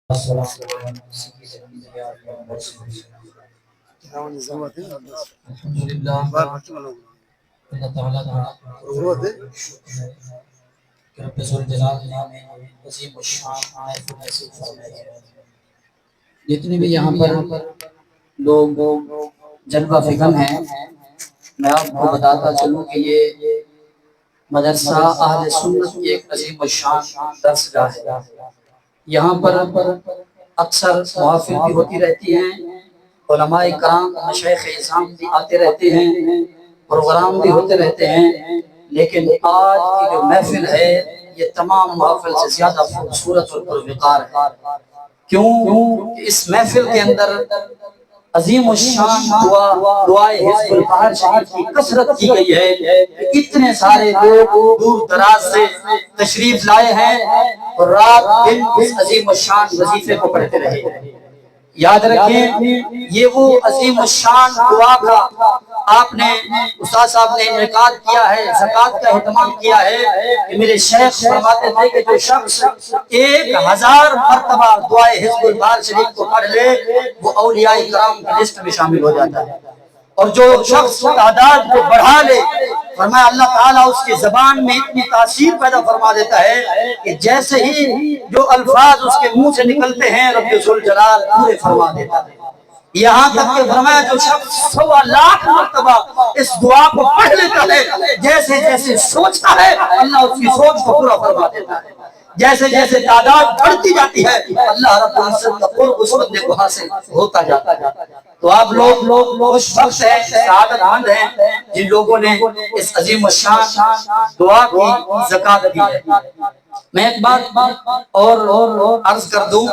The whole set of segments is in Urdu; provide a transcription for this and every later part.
الحمدللہ اللہ تعالیٰ کا کہ رب ذوالجلال نے عظیم الشان محفل نصیب فرمائی ہے۔ جتنے بھی یہاں پر لوگ جلوہ فکن ہیں، میں آپ کو بتاتا چلوں کہ یہ مدرسہ اہل سنت کی ایک عظیم الشان درس گاہ ہے۔ یہاں پر اکثر محافل بھی ہوتی رہتی ہیں، علماء کرام مشائخ اعظام بھی آتے رہتے ہیں، پروگرام بھی ہوتے رہتے ہیں، لیکن آج کی جو محفل ہے یہ تمام محافل سے زیادہ خوبصورت اور پروقار ہے۔ کیوں؟ کہ اس محفل کے اندر عظیم الشان دعائے حزب البحر شریف کی کثرت کی گئی ہے کہ اتنے سارے لوگ دور دراز سے تشریف لائے ہیں اور رات دن اس عظیم الشان وظیفے کو پڑھتے رہے۔ یاد رکھیں یہ وہ عظیم الشان دعا کا آپ نے استاد صاحب نے انعقاد کیا ہے، زکوٰۃ کا اہتمام کیا ہے کہ میرے شیخ فرماتے تھے کہ جو شخص 1000 مرتبہ دعائے حزب البحر شریف کو پڑھ لے وہ اولیاء کرام کی لسٹ میں شامل ہو جاتا ہے، اور جو شخص تعداد کو بڑھا لے فرمایا اللہ تعالیٰ اس کی زبان میں اتنی تاثیر پیدا فرما دیتا ہے کہ جیسے ہی جو الفاظ اس کے منہ سے نکلتے ہیں رب ذوالجلال پورے فرما دیتا ہے۔ یہاں تک کہ فرمایا جو شخص 1.25 لاکھ مرتبہ اس دعا کو پڑھ لیتا ہے جیسے جیسے سوچتا ہے اللہ اس کی سوچ کو پورا فرما دیتا ہے، جیسے جیسے تعداد بڑھتی جاتی ہے اللہ رب العزت کا قرب اس بندے کو حاصل ہوتا جاتا ہے۔ تو آپ لوگ خوش بخت ہیں، سعادت مند ہیں جن لوگوں نے اس عظیم الشان دعا کی زکوٰۃ دی ہے۔ میں ایک بات اور عرض کر دوں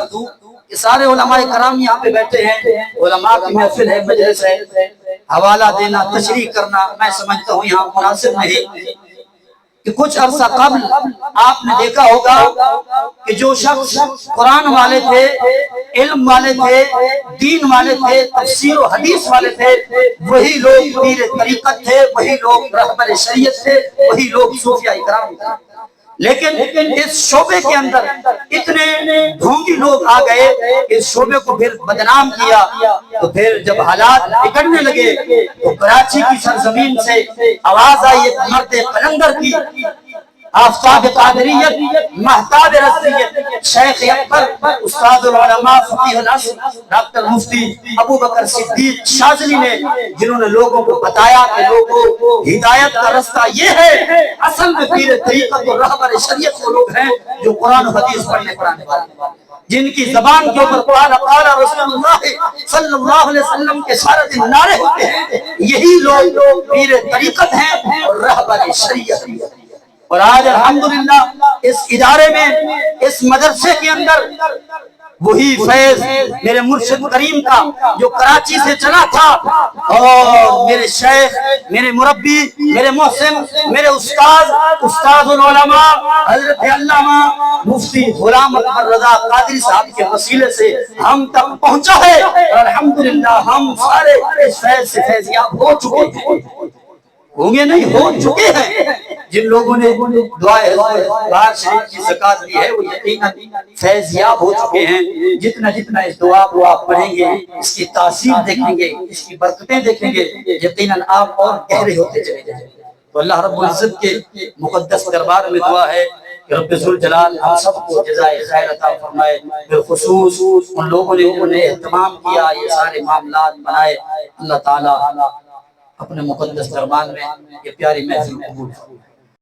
کہ سارے علماء کرام یہاں پہ بیٹھے ہیں، علماء کی محفل ہے، مجلس ہے، حوالہ دینا تشریح کرنا میں سمجھتا ہوں یہاں مناسب نہیں کہ کچھ عرصہ قبل آپ نے دیکھا ہوگا کہ جو شخص قرآن والے تھے، علم والے تھے، دین والے تھے، تفسیر و حدیث والے تھے، وہی لوگ پیر طریقت تھے، وہی لوگ رہبر شریعت تھے، وہی لوگ صوفیاء کرام تھے۔ لیکن اس شعبے کے اندر اتنے ڈھونگی لوگ آ گئے، اس شعبے کو پھر بدنام کیا، تو پھر جب حالات بگڑنے لگے تو کراچی کی سرزمین سے آواز آئی ایک مرد قلندر کی، آفتاب قادریت، مہتاب رضویت، شیخ اکبر، استاد العلماء فقیہ العصر ڈاکٹر مفتی ابوبکر صدیق شاذلی نے، جنہوں نے لوگوں کو بتایا کہ لوگوں ہدایت کا رستہ یہ ہے، اصل میں پیر طریقت اور رہبر شریعت وہ لوگ ہیں جو قرآن و حدیث پڑھنے پڑھانے والے، جن کی زبان کے اوپر قال قال رسول اللہ صلی اللہ علیہ وسلم کے سارے دن نعرے ہوتے ہیں، یہی لوگ پیر طریقت ہیں اور رہبر شریعت۔ اور آج الحمدللہ اس ادارے میں، اس مدرسے کے اندر وہی فیض میرے مرشد کریم کا جو کراچی سے چلا تھا، اور میرے شیخ، میرے مربی، میرے محسن، میرے استاد العلماء حضرت علامہ مفتی غلام اکبر رضا قادری صاحب کے وسیلے سے ہم تک پہنچا ہے، اور الحمدللہ ہم سارے اس فیض سے فیضیاب ہو چکے ہیں، ہوں گے نہیں ہو چکے ہیں۔ جن لوگوں نے دعائے حزب البحر شریف کی زکوٰۃ دی ہے وہ یقیناً فیضیاب ہو چکے ہیں۔ جتنا جتنا اس دعا کو آپ پڑھیں گے، اس کی تاثیر دیکھیں گے، اس کی برکتیں دیکھیں گے، یقیناً آپ اور گہرے ہوتے چلے جائیں گے۔ تو اللہ رب العزت کے مقدس دربار میں دعا ہے کہ رب ذوالجلال ہم سب کو جزائے خیر عطا فرمائے، بالخصوص ان لوگوں نے انہوں نے اہتمام کیا، یہ سارے معاملات بنائے، اللہ تعالیٰ اپنے مقدس دربار میں یہ پیاری محفل قبول فرمائے۔